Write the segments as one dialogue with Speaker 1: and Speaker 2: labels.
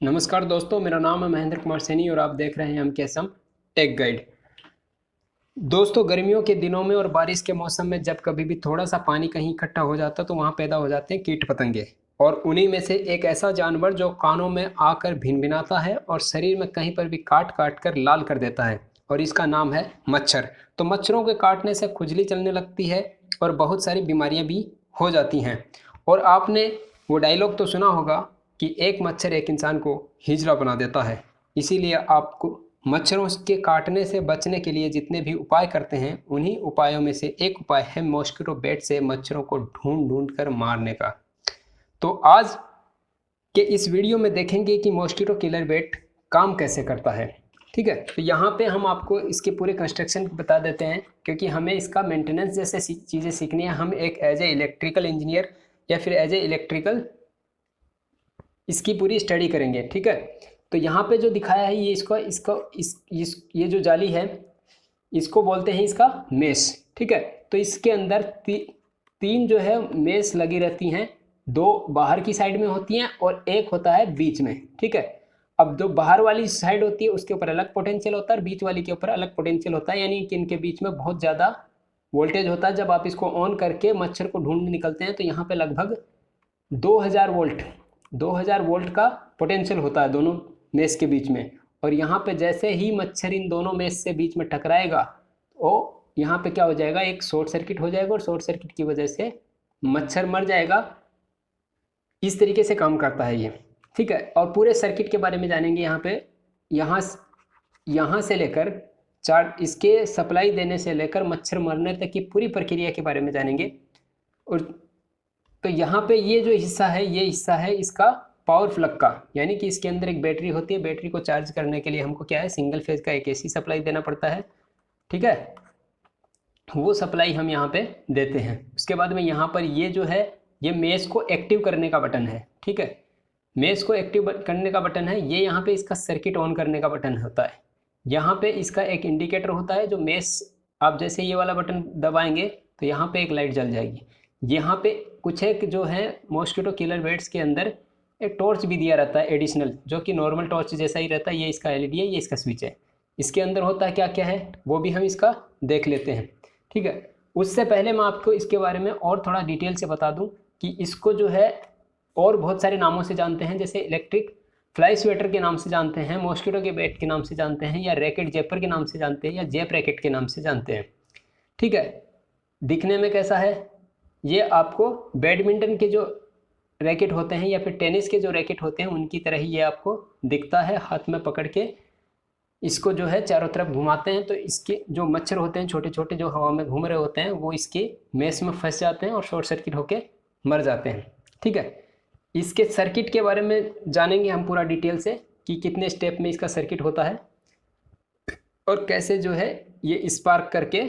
Speaker 1: नमस्कार दोस्तों, मेरा नाम है महेंद्र कुमार सैनी और आप देख रहे हैं हम टेक गाइड। दोस्तों, गर्मियों के दिनों में और बारिश के मौसम में जब कभी भी थोड़ा सा पानी कहीं इकट्ठा हो जाता तो वहाँ पैदा हो जाते हैं कीट पतंगे। और उन्हीं में से एक ऐसा जानवर जो कानों में आकर भिनभिनाता है और शरीर में कहीं पर भी काट काट कर लाल कर देता है, और इसका नाम है मच्छर। तो मच्छरों के काटने से खुजली चलने लगती है और बहुत सारी बीमारियां भी हो जाती हैं। और आपने वो डायलॉग तो सुना होगा कि एक मच्छर एक इंसान को हिजड़ा बना देता है। इसीलिए आपको मच्छरों के काटने से बचने के लिए जितने भी उपाय करते हैं, उन्हीं उपायों में से एक उपाय है मॉस्किटो बैट से मच्छरों को ढूंढ ढूंढ कर मारने का। तो आज के इस वीडियो में देखेंगे कि मॉस्किटो किलर बैट काम कैसे करता है। ठीक है, तो यहाँ पे हम आपको इसके पूरे कंस्ट्रक्शन बता देते हैं, क्योंकि हमें इसका मेंटेनेंस जैसे चीज़ें सीखनी है। हम एक एज ए इलेक्ट्रिकल इंजीनियर या फिर एज ए इलेक्ट्रिकल इसकी पूरी स्टडी करेंगे। ठीक है, तो यहाँ पे जो दिखाया है ये ये जो जाली है इसको बोलते हैं इसका मेश। ठीक है, तो इसके अंदर तीन जो है मेश लगी रहती हैं। दो बाहर की साइड में होती हैं और एक होता है बीच में। ठीक है, अब जो बाहर वाली साइड होती है उसके ऊपर अलग पोटेंशियल होता है और बीच वाली के ऊपर अलग पोटेंशियल होता है, यानी कि इनके बीच में बहुत ज़्यादा वोल्टेज होता है। जब आप इसको ऑन करके मच्छर को ढूंढ निकलते हैं तो यहाँ पे लगभग 2000 वोल्ट का पोटेंशियल होता है दोनों मेश के बीच में। और यहाँ पे जैसे ही मच्छर इन दोनों मेश से बीच में टकराएगा तो यहाँ पे क्या हो जाएगा, एक शॉर्ट सर्किट हो जाएगा और शॉर्ट सर्किट की वजह से मच्छर मर जाएगा। इस तरीके से काम करता है ये। ठीक है, और पूरे सर्किट के बारे में जानेंगे यहाँ पे। यहाँ से लेकर इसके सप्लाई देने से लेकर मच्छर मरने तक की पूरी प्रक्रिया के बारे में जानेंगे। और तो यहाँ पे ये जो हिस्सा है ये हिस्सा है इसका पावर प्लग का, यानी कि इसके अंदर एक बैटरी होती है। बैटरी को चार्ज करने के लिए हमको क्या है, सिंगल फेज का एक एसी सप्लाई देना पड़ता है। ठीक है, वो सप्लाई हम यहाँ पे देते हैं। उसके बाद में यहाँ पर ये जो है ये मेश को एक्टिव करने का बटन है। ठीक है, मेश को एक्टिव करने का बटन है। ये यहाँ पे इसका सर्किट ऑन करने का बटन होता है। यहाँ पे इसका एक इंडिकेटर होता है जो मेश, आप जैसे ये वाला बटन दबाएंगे तो यहाँ पे एक लाइट जल जाएगी। यहाँ पे कुछ एक जो है मॉस्किटो किलर बैट्स के अंदर एक टॉर्च भी दिया रहता है एडिशनल, जो कि नॉर्मल टॉर्च जैसा ही रहता है। ये इसका एलईडी है, ये इसका स्विच है। इसके अंदर होता है क्या क्या है वो भी हम इसका देख लेते हैं। ठीक है, उससे पहले मैं आपको इसके बारे में और थोड़ा डिटेल से बता दूं कि इसको जो है और बहुत सारे नामों से जानते हैं, जैसे इलेक्ट्रिक फ्लाई स्वेटर के नाम से जानते हैं, मॉस्किटो के बैट के नाम से जानते हैं, या रैकेट जेपर के नाम से जानते हैं, या जेप रैकेट के नाम से जानते हैं। ठीक है, दिखने में कैसा है, ये आपको बैडमिंटन के जो रैकेट होते हैं या फिर टेनिस के जो रैकेट होते हैं उनकी तरह ही ये आपको दिखता है। हाथ में पकड़ के इसको जो है चारों तरफ घुमाते हैं तो इसके जो मच्छर होते हैं छोटे छोटे जो हवा में घूम रहे होते हैं वो इसके मेश में फंस जाते हैं और शॉर्ट सर्किट होके मर जाते हैं। ठीक है, इसके सर्किट के बारे में जानेंगे हम पूरा डिटेल से कि कितने स्टेप में इसका सर्किट होता है और कैसे जो है ये स्पार्क करके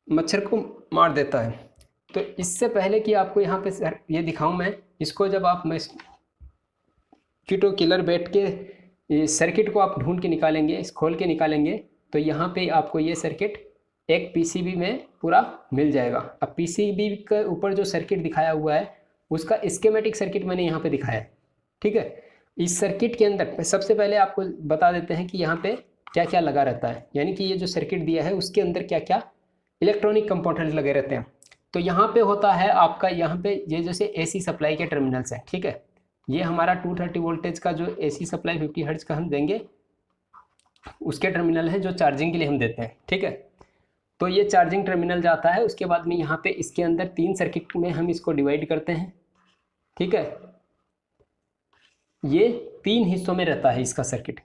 Speaker 1: मच्छर को मार देता है। तो इससे पहले कि आपको यहाँ पे ये दिखाऊं मैं इसको, जब आप मॉस्किटो किलर बैट के सर्किट को आप ढूंढ के निकालेंगे, इस खोल के निकालेंगे, तो यहाँ पे आपको ये सर्किट एक पीसीबी में पूरा मिल जाएगा। अब पीसीबी के ऊपर जो सर्किट दिखाया हुआ है उसका स्कीमेटिक सर्किट मैंने यहाँ पे दिखाया है। ठीक है, इस सर्किट के अंदर सबसे पहले आपको बता देते हैं कि यहाँ पे क्या क्या लगा रहता है, यानी कि ये जो सर्किट दिया है उसके अंदर क्या क्या इलेक्ट्रॉनिक कंपोनेंट लगे रहते हैं। तो यहाँ पे होता है आपका, यहाँ पे ये जैसे एसी सप्लाई के टर्मिनल्स हैं। ठीक है, ये हमारा 230 वोल्टेज का जो एसी सप्लाई 50 हर्ट्ज का हम देंगे उसके टर्मिनल है जो चार्जिंग के लिए हम देते हैं। ठीक है, तो ये चार्जिंग टर्मिनल जाता है। उसके बाद में यहाँ पे इसके अंदर 3 सर्किट में हम इसको डिवाइड करते हैं। ठीक है, ये 3 हिस्सों में रहता है इसका सर्किट।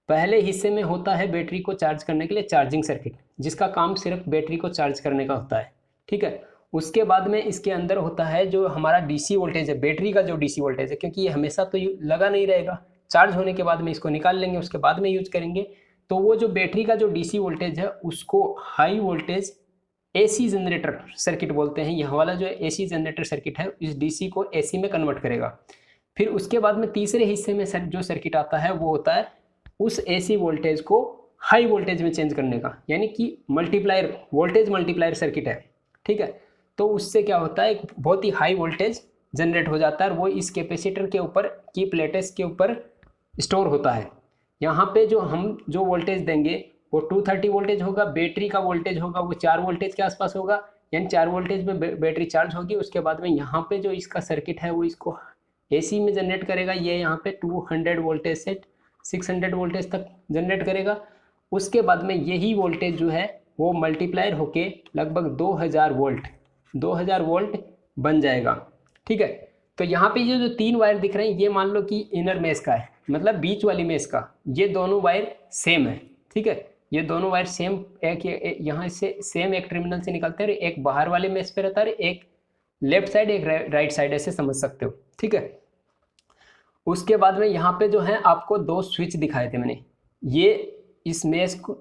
Speaker 1: पहले हिस्से में होता है बैटरी को चार्ज करने के लिए चार्जिंग सर्किट, जिसका काम सिर्फ बैटरी को चार्ज करने का होता है। ठीक है, उसके बाद में इसके अंदर होता है जो हमारा डीसी वोल्टेज है, बैटरी का जो डीसी वोल्टेज है, क्योंकि ये हमेशा तो लगा नहीं रहेगा, चार्ज होने के बाद में इसको निकाल लेंगे, उसके बाद में यूज करेंगे। तो वो जो बैटरी का जो डीसी वोल्टेज है उसको high voltage AC generator circuit बोलते हैं। यह वाला जो एसी जनरेटर सर्किट है इस डीसी को एसी में कन्वर्ट करेगा। फिर उसके बाद में तीसरे हिस्से में जो सर्किट आता है वो होता है उस एसी वोल्टेज को हाई वोल्टेज में चेंज करने का, यानी कि वोल्टेज मल्टीप्लायर सर्किट है। ठीक है, तो उससे क्या होता है, एक बहुत ही हाई वोल्टेज जनरेट हो जाता है और वो इस कैपेसिटर के ऊपर की प्लेट्स के ऊपर स्टोर होता है। यहाँ पे जो हम जो वोल्टेज देंगे वो 230 वोल्टेज होगा, बैटरी का वोल्टेज होगा वो 4 वोल्टेज के आसपास होगा, यानी 4 वोल्टेज में बैटरी चार्ज होगी। उसके बाद में यहाँ पे जो इसका सर्किट है वो इसको एसी में जनरेट करेगा, ये यहाँ पे 200 वोल्टेज से 600 वोल्टेज तक जनरेट करेगा। उसके बाद में यही वोल्टेज जो है वो मल्टीप्लायर होके लगभग 2000 वोल्ट बन जाएगा। ठीक है, तो यहाँ पे ये जो 3 वायर दिख रहे हैं ये मान लो कि इनर मेश का है, मतलब बीच वाली मेश का, ये दोनों वायर सेम है। ठीक है, ये दोनों वायर सेम, एक यहाँ से सेम एक टर्मिनल से निकलते हैं, एक बाहर वाले मेश पे रहता है, एक लेफ्ट साइड एक राइट साइड, ऐसे समझ सकते हो। ठीक है, उसके बाद में यहाँ पे जो है आपको 2 स्विच दिखाए थे मैंने, ये इस मेश को,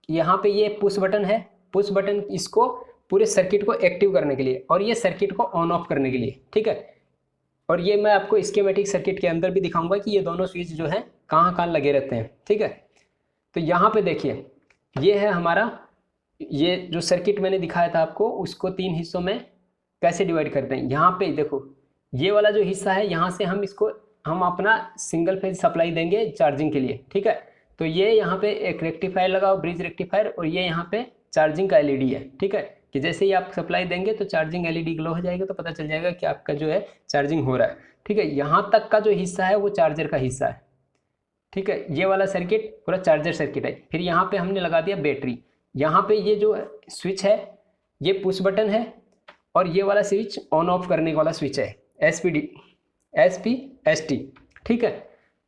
Speaker 1: यहाँ पे ये पुश बटन है, पुश बटन इसको पूरे सर्किट को एक्टिव करने के लिए और ये सर्किट को ऑन ऑफ करने के लिए। ठीक है, और ये मैं आपको स्कीमेटिक सर्किट के अंदर भी दिखाऊंगा कि ये दोनों स्विच जो है कहाँ कहाँ लगे रहते हैं। ठीक है, तो यहाँ पे देखिए ये है हमारा, ये जो सर्किट मैंने दिखाया था आपको उसको 3 हिस्सों में कैसे डिवाइड करते हैं। यहाँ पे देखो ये वाला जो हिस्सा है यहाँ से हम अपना सिंगल फेज सप्लाई देंगे चार्जिंग के लिए। ठीक है, तो ये यहाँ पे एक रेक्टिफायर लगाओ, ब्रिज रेक्टिफायर, और ये यहाँ पे चार्जिंग का एलईडी है। ठीक है, कि जैसे ही आप सप्लाई देंगे तो चार्जिंग एलईडी ग्लो हो जाएगा, तो पता चल जाएगा कि आपका जो है चार्जिंग हो रहा है। ठीक है, यहाँ तक का जो हिस्सा है वो चार्जर का हिस्सा है। ठीक है, ये वाला सर्किट पूरा चार्जर सर्किट है। फिर यहाँ पे हमने लगा दिया बैटरी, यहाँ पे ये जो स्विच है ये पुश बटन है और ये वाला स्विच ऑन ऑफ करने वाला स्विच है, SPST। ठीक है,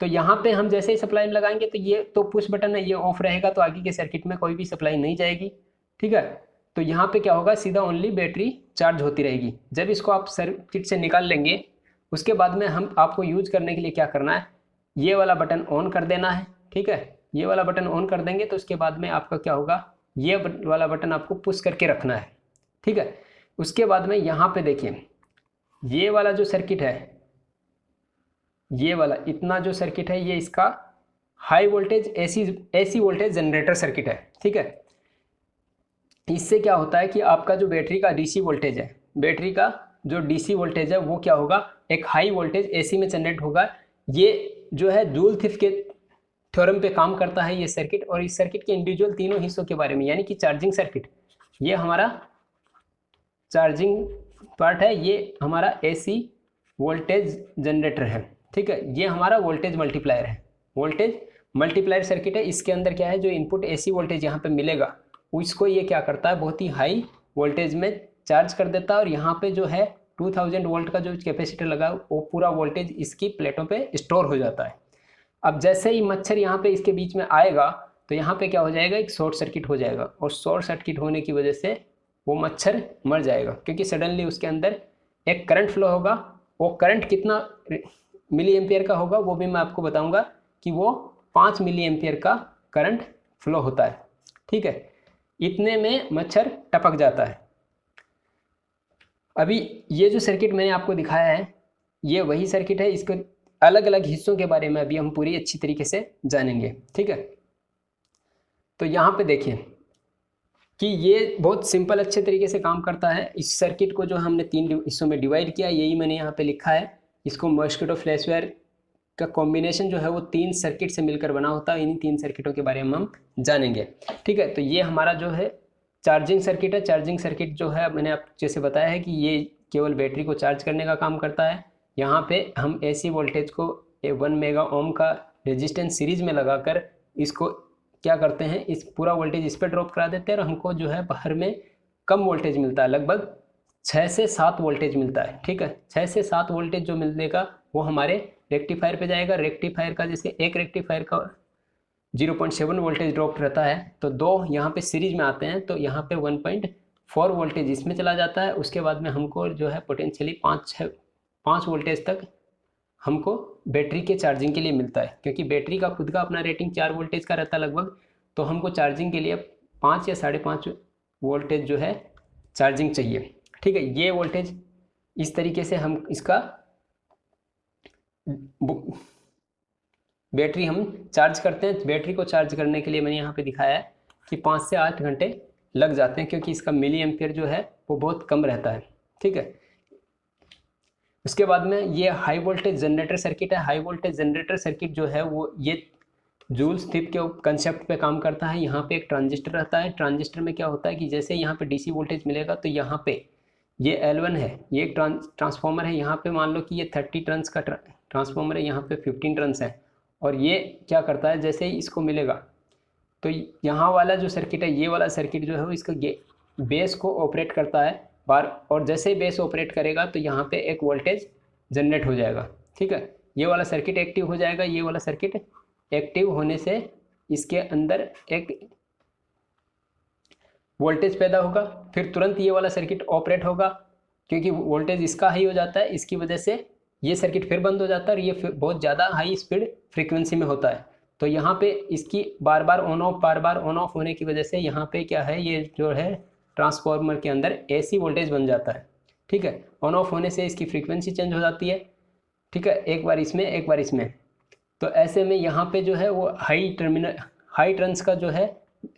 Speaker 1: तो यहाँ पे हम जैसे ही सप्लाई में लगाएंगे तो ये तो पुश बटन है, ये ऑफ रहेगा, तो आगे के सर्किट में कोई भी सप्लाई नहीं जाएगी। ठीक है, तो यहाँ पे क्या होगा, सीधा ओनली बैटरी चार्ज होती रहेगी। जब इसको आप सर्किट से निकाल लेंगे उसके बाद में हम आपको यूज करने के लिए क्या करना है, ये वाला बटन ऑन कर देना है। ठीक है, ये वाला बटन ऑन कर देंगे तो उसके बाद में आपका क्या होगा, ये वाला बटन आपको पुश करके रखना है। ठीक है, उसके बाद में यहाँ पे देखिए ये वाला जो सर्किट है, ये वाला इतना जो सर्किट है ये इसका high voltage AC voltage generator circuit है। ठीक है, इससे क्या होता है कि आपका जो बैटरी का डीसी वोल्टेज है, बैटरी का जो डीसी वोल्टेज है वो क्या होगा, एक हाई वोल्टेज एसी में जनरेट होगा। ये जो है जूल थीफ के थ्योरम पे काम करता है ये सर्किट, और इस सर्किट के इंडिविजुअल तीनों हिस्सों के बारे में, यानी कि चार्जिंग सर्किट, ये हमारा चार्जिंग पार्ट है, ये हमारा एसी वोल्टेज जनरेटर है। ठीक है, ये हमारा वोल्टेज मल्टीप्लायर है, वोल्टेज मल्टीप्लायर सर्किट है। इसके अंदर क्या है, जो इनपुट एसी वोल्टेज यहाँ पे मिलेगा उसको ये क्या करता है, बहुत ही हाई वोल्टेज में चार्ज कर देता है, और यहाँ पे जो है 2000 वोल्ट का जो कैपेसिटर लगा वो पूरा वोल्टेज इसकी प्लेटों पे स्टोर हो जाता है। अब जैसे ही मच्छर यहाँ पे इसके बीच में आएगा तो यहाँ पे क्या हो जाएगा, एक शॉर्ट सर्किट हो जाएगा, और शॉर्ट सर्किट होने की वजह से वो मच्छर मर जाएगा, क्योंकि सडनली उसके अंदर एक करंट फ्लो होगा। वो करंट कितना मिली एम्पियर का होगा वो भी मैं आपको बताऊंगा, कि वो 5 मिली एम्पियर का करंट फ्लो होता है। ठीक है, इतने में मच्छर टपक जाता है। अभी ये जो सर्किट मैंने आपको दिखाया है ये वही सर्किट है, इसके अलग अलग हिस्सों के बारे में अभी हम पूरी अच्छी तरीके से जानेंगे। ठीक है, तो यहाँ पे देखिए कि ये बहुत सिंपल अच्छे तरीके से काम करता है। इस सर्किट को जो हमने 3 हिस्सों में डिवाइड किया, यही मैंने यहाँ पे लिखा है, इसको मॉस्किटो फ्लैशवेयर का कॉम्बिनेशन जो है वो 3 सर्किट से मिलकर बना होता है। इन्हीं 3 सर्किटों के बारे में हम जानेंगे। ठीक है, तो ये हमारा जो है चार्जिंग सर्किट है। चार्जिंग सर्किट जो है मैंने आप जैसे बताया है कि ये केवल बैटरी को चार्ज करने का काम करता है। यहाँ पे हम एसी वोल्टेज को 1 मेगा ओम का रेजिस्टेंस सीरीज में लगाकर इसको क्या करते हैं, इस पूरा वोल्टेज इस पर ड्रॉप करा देते हैं, और हमको जो है बाहर में कम वोल्टेज मिलता है, लगभग 6 से 7 वोल्टेज मिलता है। ठीक है, 6 से 7 वोल्टेज जो मिलेगा वो हमारे रेक्टिफायर पे जाएगा। रेक्टिफायर का जैसे एक रेक्टिफायर का 0.7 वोल्टेज ड्रॉप रहता है, तो 2 यहाँ पे सीरीज में आते हैं, तो यहाँ पे 1.4 वोल्टेज इसमें चला जाता है। उसके बाद में हमको जो है पोटेंशियली 5 वोल्टेज तक हमको बैटरी के चार्जिंग के लिए मिलता है, क्योंकि बैटरी का खुद का अपना रेटिंग 4 वोल्टेज का रहता है लगभग, तो हमको चार्जिंग के लिए 5 या 5.5 वोल्टेज जो है चार्जिंग चाहिए। ठीक है, ये वोल्टेज इस तरीके से हम इसका बैटरी हम चार्ज करते हैं। बैटरी को चार्ज करने के लिए मैंने यहाँ पे दिखाया है कि 5 से 8 घंटे लग जाते हैं, क्योंकि इसका मिली एम्पियर जो है वो बहुत कम रहता है। ठीक है, उसके बाद में ये हाई वोल्टेज जनरेटर सर्किट है। हाई वोल्टेज जनरेटर सर्किट जो है वो ये जूल्स थीप के कंसेप्ट पे काम करता है। यहाँ पे एक ट्रांजिस्टर रहता है। ट्रांजिस्टर में क्या होता है कि जैसे यहाँ पे डीसी वोल्टेज मिलेगा तो यहाँ पे ये L1 है, ये एक ट्रांसफॉर्मर है। यहाँ पे मान लो कि ये 30 टर्न्स का ट्रांसफॉर्मर है, यहाँ पे 15 टर्न्स है। और ये क्या करता है, जैसे ही इसको मिलेगा तो यहाँ वाला जो सर्किट है, ये वाला सर्किट जो है वो इसका बेस को ऑपरेट करता है बार, और जैसे ही बेस ऑपरेट करेगा तो यहाँ पे एक वोल्टेज जनरेट हो जाएगा। ठीक है, ये वाला सर्किट एक्टिव हो जाएगा। ये वाला सर्किट एक्टिव होने से इसके अंदर एक वोल्टेज पैदा होगा, फिर तुरंत ये वाला सर्किट ऑपरेट होगा, क्योंकि वोल्टेज इसका हाई हो जाता है, इसकी वजह से ये सर्किट फिर बंद हो जाता है, और ये बहुत ज़्यादा हाई स्पीड फ्रीक्वेंसी में होता है। तो यहाँ पे इसकी बार बार ऑन ऑफ होने की वजह से यहाँ पे क्या है, ये जो है ट्रांसफार्मर के अंदर एसी वोल्टेज बन जाता है। ठीक है, ऑन ऑफ होने से इसकी फ्रीक्वेंसी चेंज हो जाती है। ठीक है, एक बार इसमें एक बार इसमें। तो ऐसे में यहाँ पे जो है वो हाई टर्न्स का जो है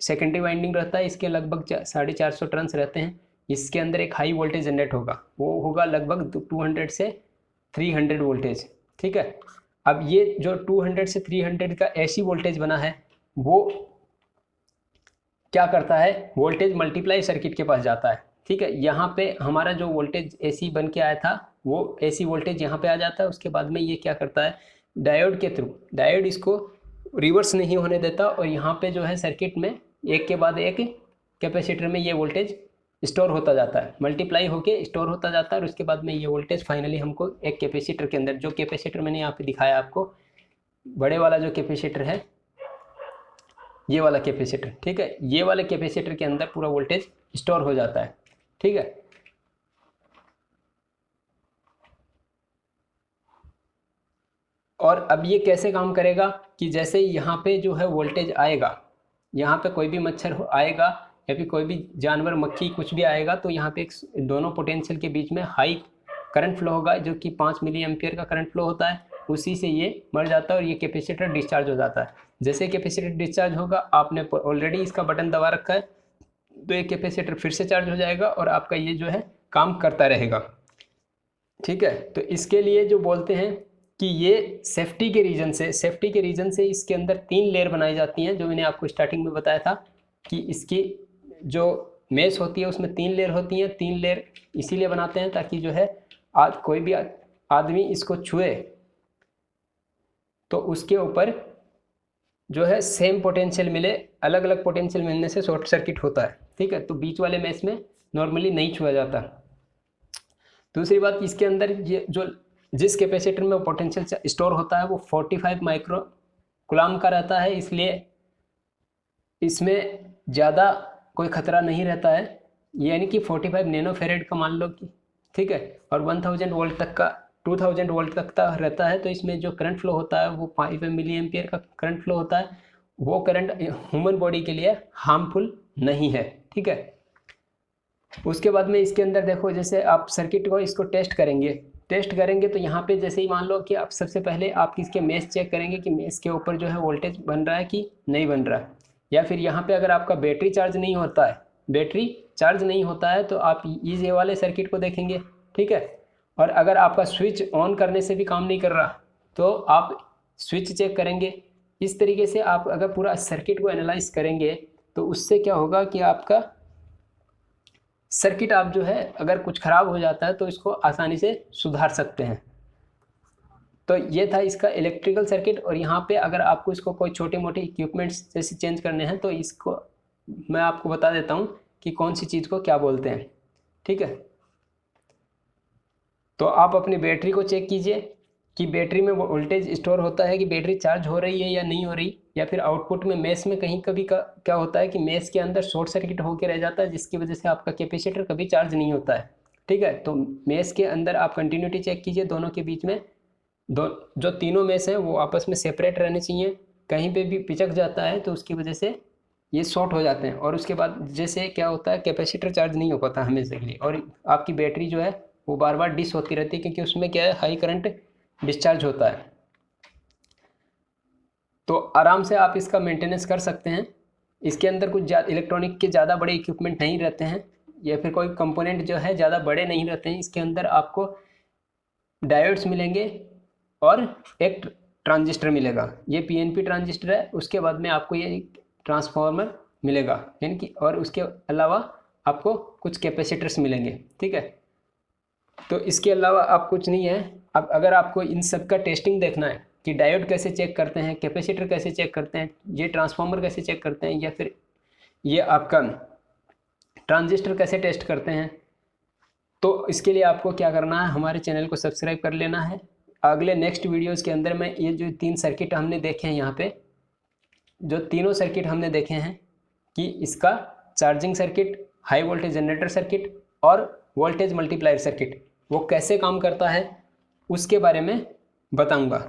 Speaker 1: सेकेंडरी वाइंडिंग रहता है, इसके लगभग 450 टर्न्स रहते हैं। इसके अंदर एक हाई वोल्टेज जनरेट होगा, वो होगा लगभग 200 से 300 वोल्टेज। ठीक है, अब ये जो 200 से 300 का एसी वोल्टेज बना है वो क्या करता है, वोल्टेज मल्टीप्लाई सर्किट के पास जाता है। ठीक है, यहाँ पे हमारा जो वोल्टेज एसी बन के आया था वो एसी वोल्टेज यहाँ पे आ जाता है। उसके बाद में ये क्या करता है, डायोड के थ्रू, डायोड इसको रिवर्स नहीं होने देता, और यहाँ पे जो है सर्किट में एक के बाद एक कैपेसिटर में ये वोल्टेज स्टोर होता जाता है, मल्टीप्लाई होके स्टोर होता जाता है। और उसके बाद में ये वोल्टेज फाइनली हमको एक कैपेसिटर के अंदर, जो कैपेसिटर मैंने यहाँ पे दिखाया आपको, बड़े वाला जो कैपेसिटर है, ये वाला कैपेसिटर, ठीक है, ये वाले कैपेसिटर के अंदर पूरा वोल्टेज स्टोर हो जाता है। ठीक है, और अब ये कैसे काम करेगा कि जैसे यहाँ पे जो है वोल्टेज आएगा, यहाँ पे कोई भी मच्छर आएगा या फिर कोई भी जानवर, मक्खी, कुछ भी आएगा, तो यहाँ पे एक दोनों पोटेंशियल के बीच में हाई करंट फ्लो होगा, जो कि 5 मिली एम्पियर का करंट फ्लो होता है। उसी से ये मर जाता है और ये कैपेसिटर डिस्चार्ज हो जाता है। जैसे कैपेसिटर डिस्चार्ज होगा, आपने ऑलरेडी इसका बटन दबा रखा है, तो ये कैपेसिटर फिर से चार्ज हो जाएगा और आपका ये जो है काम करता रहेगा। ठीक है, तो इसके लिए जो बोलते हैं कि ये सेफ्टी के रीजन से इसके अंदर 3 लेयर बनाई जाती हैं, जो मैंने आपको स्टार्टिंग में बताया था कि इसकी जो मेश होती है उसमें 3 लेयर होती हैं। 3 लेयर इसीलिए बनाते हैं ताकि जो है कोई भी आदमी इसको छुए तो उसके ऊपर जो है सेम पोटेंशियल मिले। अलग अलग पोटेंशियल मिलने से शॉर्ट सर्किट होता है। ठीक है, तो बीच वाले मेश में नॉर्मली नहीं छुआ जाता। दूसरी बात, इसके अंदर ये जो जिस कैपेसिटर में पोटेंशियल स्टोर होता है वो 45 माइक्रो कूलम्ब का रहता है, इसलिए इसमें ज़्यादा कोई ख़तरा नहीं रहता है, यानी कि 45 नैनो फेरेड का मान लो कि, ठीक है, और 1000 वोल्ट तक का, 2000 वोल्ट तक का रहता है। तो इसमें जो करंट फ्लो होता है वो 5 मिली एम्पियर का करंट फ्लो होता है। वो करंट ह्यूमन बॉडी के लिए हार्मफुल नहीं है। ठीक है, उसके बाद में इसके अंदर देखो, जैसे आप सर्किट को इसको टेस्ट करेंगे तो यहाँ पे जैसे ही मान लो कि आप सबसे पहले आप इसके मेश चेक करेंगे कि मेश के ऊपर जो है वोल्टेज बन रहा है कि नहीं बन रहा है। या फिर यहाँ पे अगर आपका बैटरी चार्ज नहीं होता है तो आप ये वाले सर्किट को देखेंगे। ठीक है, और अगर आपका स्विच ऑन करने से भी काम नहीं कर रहा तो आप स्विच चेक करेंगे। इस तरीके से आप अगर पूरा सर्किट को एनालाइज करेंगे तो उससे क्या होगा कि आपका सर्किट, आप जो है अगर कुछ ख़राब हो जाता है तो इसको आसानी से सुधार सकते हैं। तो ये था इसका इलेक्ट्रिकल सर्किट। और यहाँ पे अगर आपको इसको कोई छोटे मोटे इक्विपमेंट्स जैसे चेंज करने हैं तो इसको मैं आपको बता देता हूँ कि कौन सी चीज़ को क्या बोलते हैं। ठीक है, तो आप अपनी बैटरी को चेक कीजिए कि बैटरी में वोल्टेज स्टोर होता है कि बैटरी चार्ज हो रही है या नहीं हो रही, या फिर आउटपुट में मेश में कहीं कभी क्या होता है कि मेश के अंदर शॉर्ट सर्किट होकर रह जाता है, जिसकी वजह से आपका कैपेसिटर कभी चार्ज नहीं होता है। ठीक है, तो मेश के अंदर आप कंटिन्यूटी चेक कीजिए, दोनों के बीच में जो तीनों मेश हैं वो आपस में सेपरेट रहने चाहिए। कहीं पे भी पिचक जाता है तो उसकी वजह से ये शॉर्ट हो जाते हैं, और उसके बाद जैसे क्या होता है, कैपेसिटर चार्ज नहीं हो पाता हमेशा के लिए, और आपकी बैटरी जो है वो बार बार डिस होती रहती है, क्योंकि उसमें क्या है, हाई करंट डिस्चार्ज होता है। तो आराम से आप इसका मेंटेनेंस कर सकते हैं। इसके अंदर कुछ इलेक्ट्रॉनिक के ज़्यादा बड़े इक्विपमेंट नहीं रहते हैं, या फिर कोई कंपोनेंट जो है ज़्यादा बड़े नहीं रहते हैं। इसके अंदर आपको डायोड्स मिलेंगे और एक ट्रांजिस्टर मिलेगा। ये पीएनपी ट्रांजिस्टर है। उसके बाद में आपको ये ट्रांसफार्मर मिलेगा, यानी कि और उसके अलावा आपको कुछ कैपेसिटर्स मिलेंगे। ठीक है, तो इसके अलावा आप कुछ नहीं है। अब अगर आपको इन सब का टेस्टिंग देखना है कि डायोड कैसे चेक करते हैं, कैपेसिटर कैसे चेक करते हैं, ये ट्रांसफार्मर कैसे चेक करते हैं, या फिर ये आपका ट्रांजिस्टर कैसे टेस्ट करते हैं, तो इसके लिए आपको क्या करना है, हमारे चैनल को सब्सक्राइब कर लेना है। अगले नेक्स्ट वीडियोस के अंदर में ये जो 3 सर्किट हमने देखे हैं, यहाँ पे जो तीनों सर्किट हमने देखे हैं कि इसका charging circuit, high voltage generator circuit और वोल्टेज मल्टीप्लायर सर्किट वो कैसे काम करता है, उसके बारे में बताऊंगा।